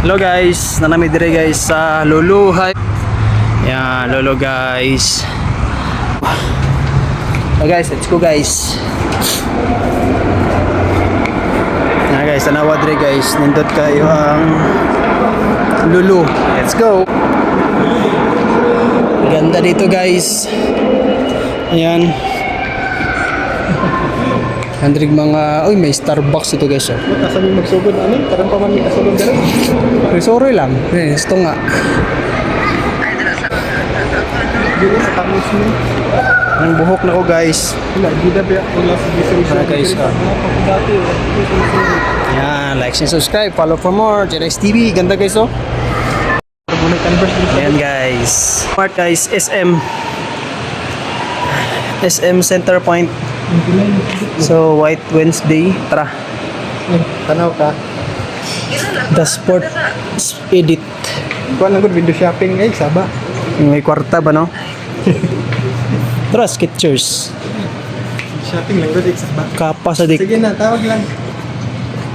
Hello guys, nanami dire guys sa Lulu Hype. Yan, Lulu guys. Oh guys, let's go guys. Na guys, tanawa dire guys, nindot kayo ang Lulu. Let's go. Ganda dito guys. Ayan. Handrig mga, uy may Starbucks ito guys. Asa mi magsugod ani? Karon pa man mi kasugod dere. Sorry lang. Ito nga. Dili sa tamis mo. Ang buhok na ko guys. Wala gida ba wala sa gising. Guys. Dati. Yan, like and subscribe, follow for more. Jerex TV, ganda guys oh. Muna converse dito. Ayan guys. Smart guys, SM Center Point. So, White Wednesday. Tara. Tanaw ka. The Sport Edit. Kuan lang gud video shopping ay saba. May kwarta ba no? Tara, Skechers. Shopping lang gud saba. Kapa sa dik. Sige na, tawag lang.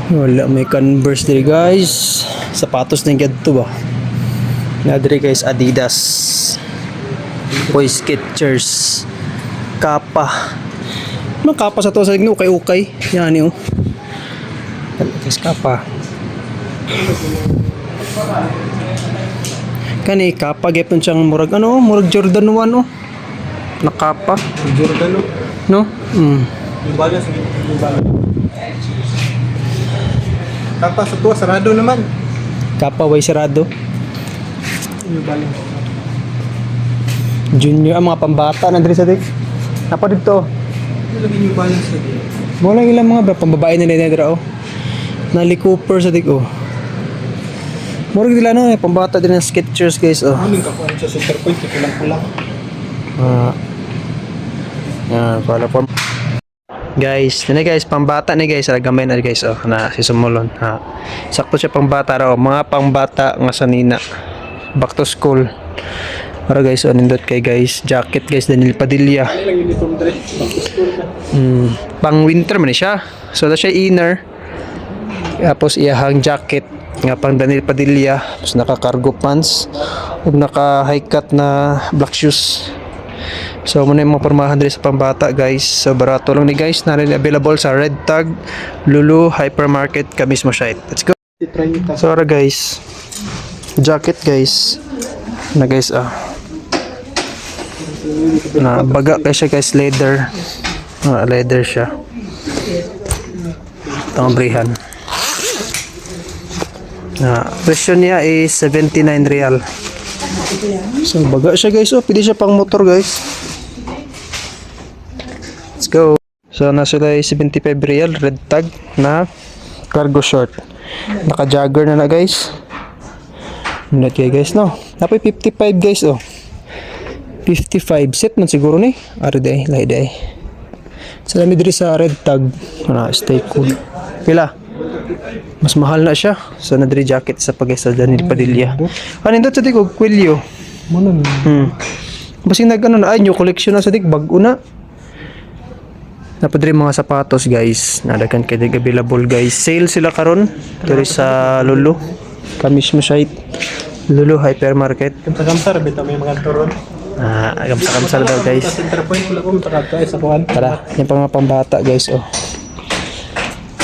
Wala, may Converse diri guys. Sapatos na yung to ba? Na diri guys, Adidas. Boy Skechers. Kapa. Mga kapa sa to sa igno, ukay-ukay. Yan yun. Guys, kapa. Kani, kapa gapon siyang murag, ano, murag Jordan 1, oh. Nakapa. Jordan No? Yung balas yung balas. Tapos sa tuwa sarado naman. Kapa, way sarado. Yung balas. Junior, mga pambata na diri sa dik. Napa dito. Lagi yung balas sa dito. Wala ilang mga pambabae na nila oh. Nali Cooper sa dik oh. Murag dila no, pambata din ng Skechers guys oh. Ano ka kuan sa center point kulang-kulang. Yan, follow for guys, na guys, pambata ni guys, gamay na guys oh, na si Sumulon. Ha. Sakto siya pambata raw, mga pangbata nga sanina. Back to school. Para guys, anindot kay guys, jacket guys, Daniel Padilla. Ano lang uniform dress, back to school na. Pang winter man siya. So na siya inner. Tapos iyahang jacket nga pang Daniel Padilla, tapos naka cargo pants ug naka high cut na black shoes. So muna yung mga pormahan diri sa pambata guys. So barato lang ni guys, na rin available sa Red Tag, Lulu Hypermarket, Kamismo site. Let's go. So ara guys, jacket guys. Na guys na baga kay siya guys, leather. Leather siya. Itong brihan. Presyo niya is 79 real. So baga siya guys oh, pwede siya pang motor guys. Let's go. So nasa guys 75 real, red tag na cargo short. Naka-jogger na guys. Not kay guys no. Napay 55 guys oh. 55 set man siguro ni. Ari day, lahi day. Sa dami diri sa red tag. Stay cool. Pila? Mas mahal na siya. So na diri jacket sa pag sa Daniel Padilla. Anindot sa tig og kwelyo. Muna ni. Basing nag ano na ay new collection na sa tig bag una. Napadiri mga sapatos guys. Nadagan kay dig available guys. Sale sila karon diri sa Lulu. Kamismo site. Lulu Hypermarket. Kamsa-kamsa bitaw may mga turon. Kamsa-kamsa daw guys. Sa center point wala ko makakay sa kuan. Tara, yung pang mga pambata guys oh.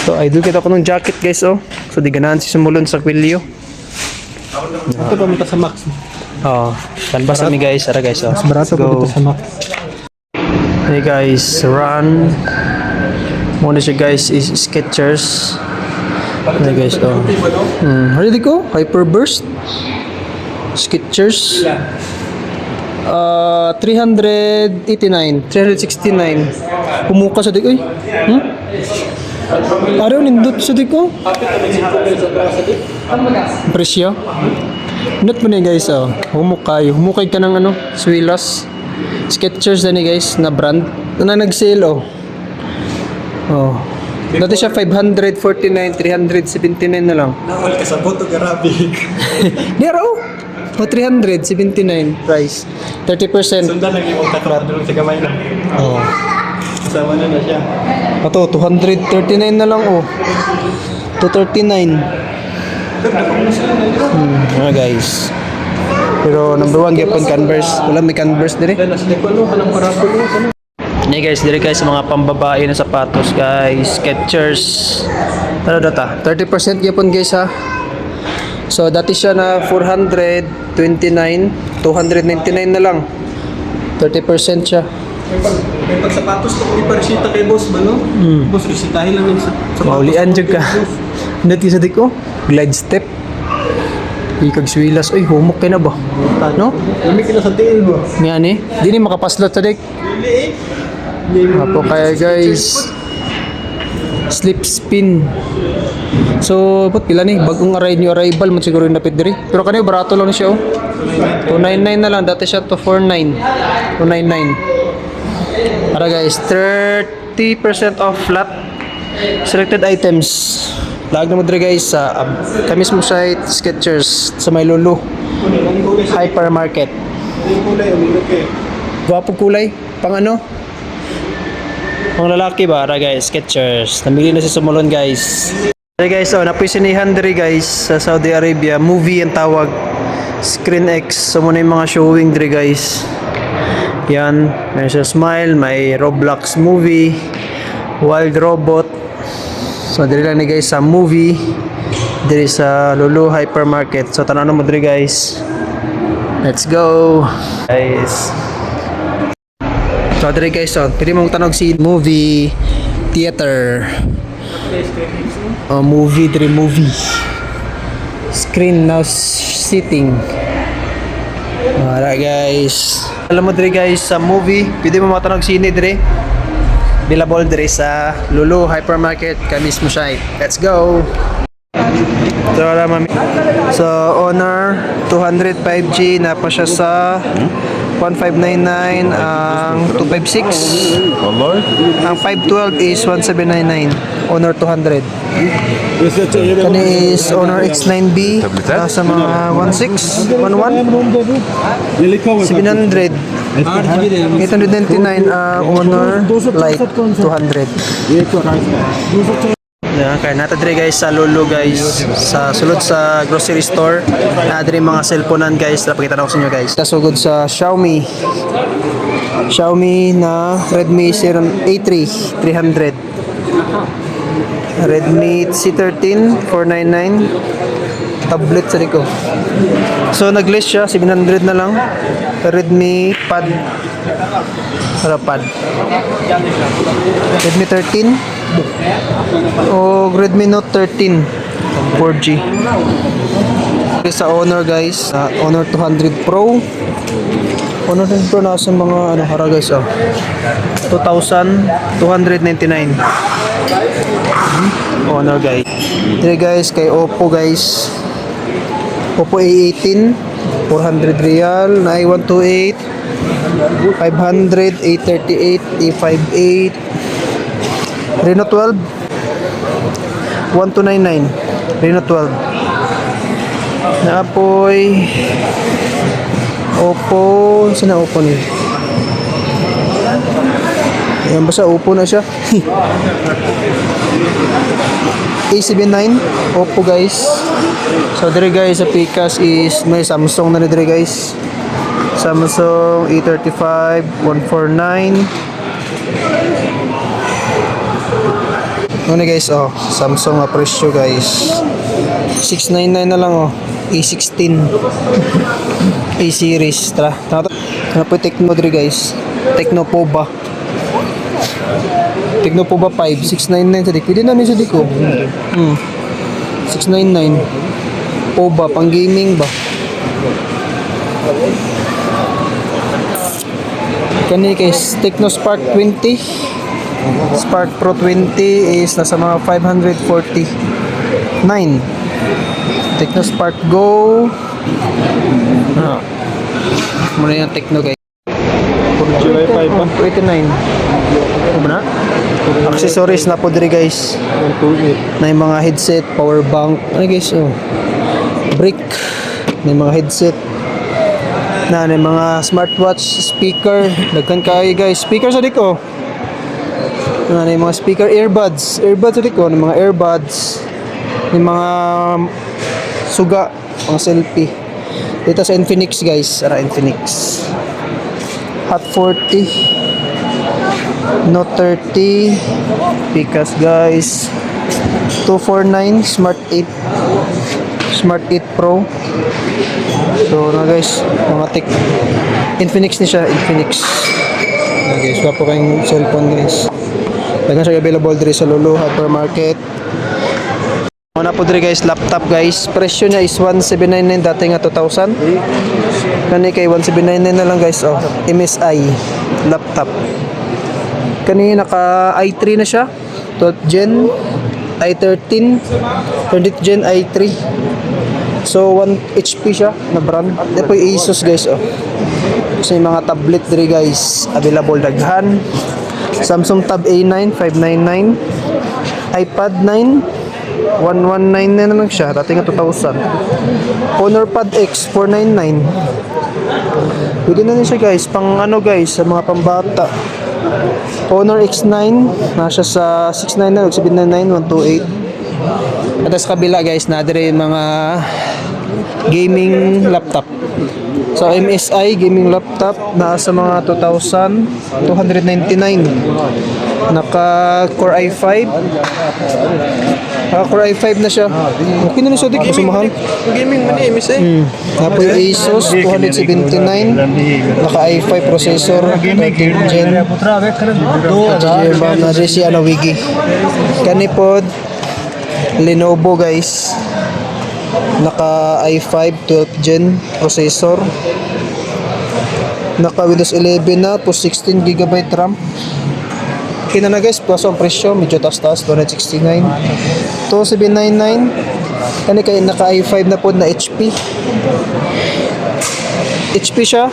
So idol kita ko ng jacket guys oh. So di ganahan si Sumulon sa kwelyo. Ito pa mita sa Max. Canvas kami guys, ara guys oh. Barato ko dito sa Max. Hey guys, run. Muna siya guys is Skechers. Hey guys oh. Ready ko? Hyperburst. Skechers. 389, 369. Pumuka sa dik oy. Araw nindot sa dik ko. Presyo. Not mo na guys oh. Humukay ka ng ano, Swilas. Skechers na ni guys na brand. Na nag-sale oh. Dati siya 549, 379 na lang. Nawal ka sa boto garabig. Di araw. 379 price. 30%. Sundan lang yung takrat doon sa gamay na. Kasama na siya. Ito, 239 na lang oh. 239. Guys. Pero number 1 gyapon Converse. Wala may Converse dire. Ni guys, dire guys sa mga pambabae na sapatos guys, Skechers. Ano data? 30% gyapon guys ha. So dati siya na 429, 299 na lang. 30% siya. May pagsapatos to kung iparesita kay boss ba no? Boss, resitahin lang yung sapatos. Maulian jud ka. Dati sa diko, glide step. Ikag swilas, ay humok kay na ba? No? Lamig ka na sa tiil mo. Nga ni, di ni makapaslot sa dik. Apo kaya guys, slip spin. So, put pila ni bagong arrival man siguro yung napit diri. Pero kanay barato lang ni siya oh. 299 na lang, dati siya 249. 299. Para guys, 30% off flat selected items. Lag na mo diri guys sa kami mo site Skechers sa may Lulu Hypermarket. Gwapo kulay, pang ano? Pang lalaki ba? Ara guys, Skechers. Namili na si Sumulon guys. Hey guys, napoy sinihan diri guys sa Saudi Arabia, movie ang tawag. Screen X. So muna yung mga showing diri guys. Yan, may sa Smile, may Roblox movie, Wild Robot. So diri lang ni guys sa movie diri sa Lulu Hypermarket. So tanan mo diri guys. Let's go. Guys. So diri guys, pwede mong tanog si movie theater. Movie diri movie. Screen now sitting. Alright guys. Alam mo diri guys sa movie, pwede mo matanog sine diri. Available diri sa Lulu Hypermarket kamis mo siya. Let's go. So wala mami. So Honor 205G na pa siya sa 1599 ang 256. Ang 512 is 1799. Honor 200. Kani is Honor X9B nasa mga 16 11 700. 899 Honor Light 200. Kaya nata diri guys sa Lulu guys sa sulod sa grocery store na diri mga cellphone guys napakita na ko sa inyo guys. Tasugod sa Xiaomi na Redmi A3 300, Redmi C13 499, tablet sa liko. So nag-list siya 700 na lang. Redmi Pad Redmi 13 o Redmi Note 13 4G. Sa Honor guys, Honor 200 Pro. Honor 200 Pro nasa mga ano hara guys 2,299. Honor guys. Dire guys kay Oppo guys. Oppo A18 400 real, 9128 500, A38, A58, Reno 12 1299, Reno 12. Naapoy Oppo, saan na Oppo niya? Yan basta Oppo na siya. A79 Oppo guys. So dire guys sa Pikas is may Samsung na dire guys. Samsung A35 149. Ano guys Samsung na presyo guys. 699 na lang A16 A series tara. Ano po Tecno dire guys. Tecno Pova 5 699 sa dik. Pwede na ni sa diko. 699 Pova pang gaming ba. Kani kay Tecno Spark 20 Spark Pro 20 is nasa mga 549. Tecno Spark Go muna yung Tecno guys. 4G Wi-Fi pa. 29 ano na? Accessories na po diri guys. 128. Na yung mga headset, power bank ano guys brick na yung mga headset na yung mga smartwatch, speaker daghan kayo guys, speaker sa diko na yung mga speaker, earbuds sa diko, yung mga earbuds yung mga suga, pang selfie. Dito sa Infinix guys, Infinix. Hot 40, Note 30, Picas guys, 249, Smart 8 Pro. So na guys, mga tech Infinix ni siya, Infinix. Na guys, wapo kayong cellphone guys. Dagan siya available diri sa Lulu Hypermarket. Una po diri guys, laptop guys. Presyo niya is 1799 dati nga 2,000. Kani kay 1799 na lang guys, oh. MSI laptop. Kani naka i3 na siya. 12th gen, i13, 20th gen i3. So 1 HP siya na brand. Ito po yung Asus guys, oh. So yung mga tablet diri guys, available daghan. Samsung Tab A9 599, iPad 9 119 na lang siya, dati nga 2,000. Honor Pad X 499. Pwede na din siya guys, pang ano guys, sa mga pambata. Honor X9 nasa sa 699 799 128. At sa kabila guys, nadire yung mga gaming laptop. So MSI gaming laptop nasa mga 2,299. Naka Core i5. Core i5 na siya. Okay na siya, dik, mas mahal. Gaming man MSI. Napa yung Asus 279. Naka i5 processor 13th gen. Na si Wigi. Kanipod Lenovo guys. Naka i5 12th gen processor. Naka Windows 11 na po 16GB RAM. Kina na guys, plus ang presyo, medyo taas-taas, 269. 2799. Kani kay naka i5 na po na HP. HP siya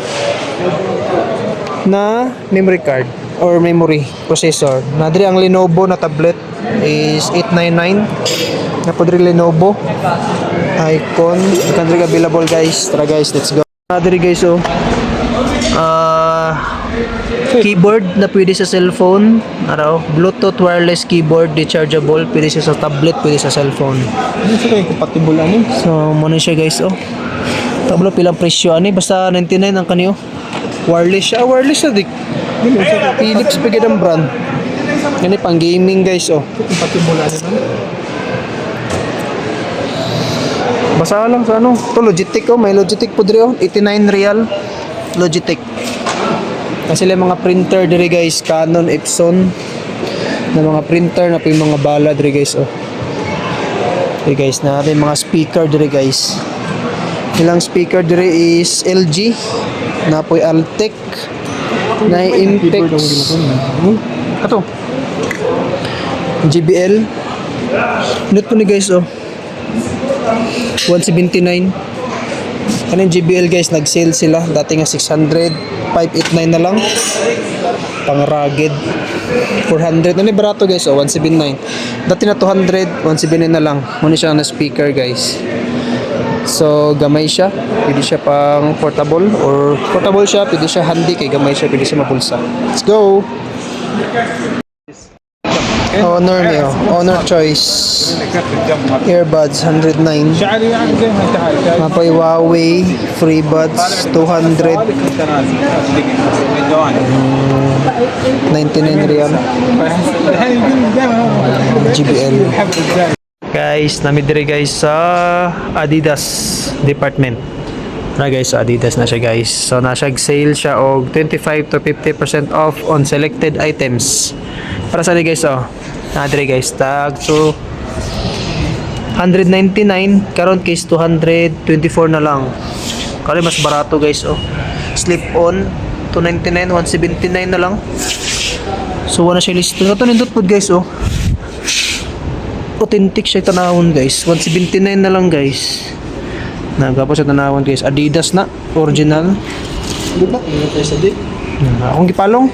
na memory card or memory processor. Nadiri ang Lenovo na tablet is 899. Na po diri Lenovo icon. Kanri available guys. Tara guys, let's go. Nadiri guys, oh. Keyboard na pwede sa cellphone, Bluetooth wireless keyboard, rechargeable, pwede siya sa tablet, pwede sa cellphone. Ano siya kayo compatible ano? So muna siya guys, oh. Tablo pilang presyo ani, basta 99 ang kaniyo. Wireless siya, wireless siya dik. Philips pagid ang brand. Yan pang gaming guys, oh. Compatible ano? Basa lang sa ano, to Logitech, oh, may Logitech po diri, oh. 89 real Logitech. Kasi sila mga printer diri guys, Canon, Epson na mga printer na po yung mga bala diri guys, oh. Okay guys, natin mga speaker diri guys. Ilang speaker diri is LG, na po yung Altec, na yung Intex, ato JBL. Note po ni guys, oh. 179. Ano yung JBL guys, nag-sale sila. Dati nga 600, 589 na lang. Pang rugged 400. Ano yung barato guys, oh, 179. Dati na 200, 179 na lang. Muna siya na speaker guys. So gamay siya, pwede siya pang portable or portable siya, pwede siya handy, kay gamay siya, pwede siya mapulsa. Let's go. Honor niyo, Honor Choice earbuds 109. Mapay Huawei free buds 200. 99 real. JBL. Guys, namidiri guys sa Adidas department. Na guys, sa Adidas na siya guys. So nasa sale siya og 25 to 50% off on selected items. Para sa guys, oh. Nadiri guys, tag to 199, karon case 224 na lang. Kali mas barato guys, oh. Slip on 299, 179 na lang. So wala siya list. Ito nindot po guys, oh. Authentic siya tanawon guys. 179 na lang guys. Nagapos siya tanawon guys. Adidas na, original. Diba? Ano tayo sa di? Akong gipalong.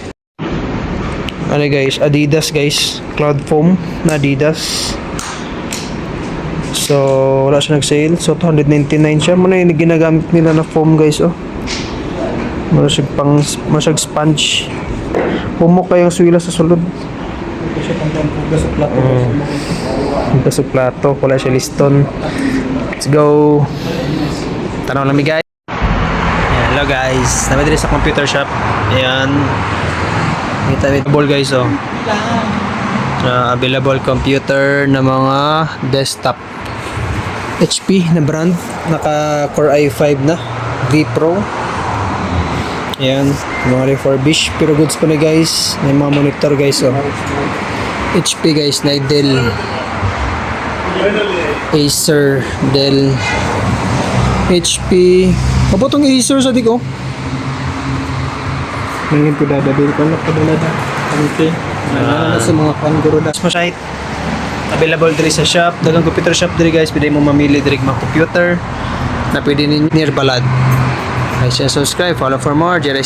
Ano guys, Adidas guys, cloud foam na Adidas. So wala siya nag-sale, so 299 siya. Muna yung ginagamit nila na foam guys, oh. Muna siya sponge. Pumok kayong suwila sa sulod. Ito siya pang pangpugas sa plato. Ito sa plato, wala siya liston. Let's go. Tanong lang mi guys. Hello guys. Namin dito sa computer shop. Ayan. Kita available guys oh. Available computer na mga desktop. HP na brand. Naka Core i5 na. V Pro. Ayan. Mga refurbish. Pero goods pa na guys. May mga monitor guys oh. HP guys na Dell. Acer, Dell, HP. Apa tong Acer sa dik oh? Nangin ko dadabil ko na padalada. Okay. Ano sa mga kanguro da. Mo site. Available diri sa shop, dagang computer shop diri guys, pwede mo mamili diri mga computer na pwede ni near balad. Like, share, subscribe, follow for more. Jerry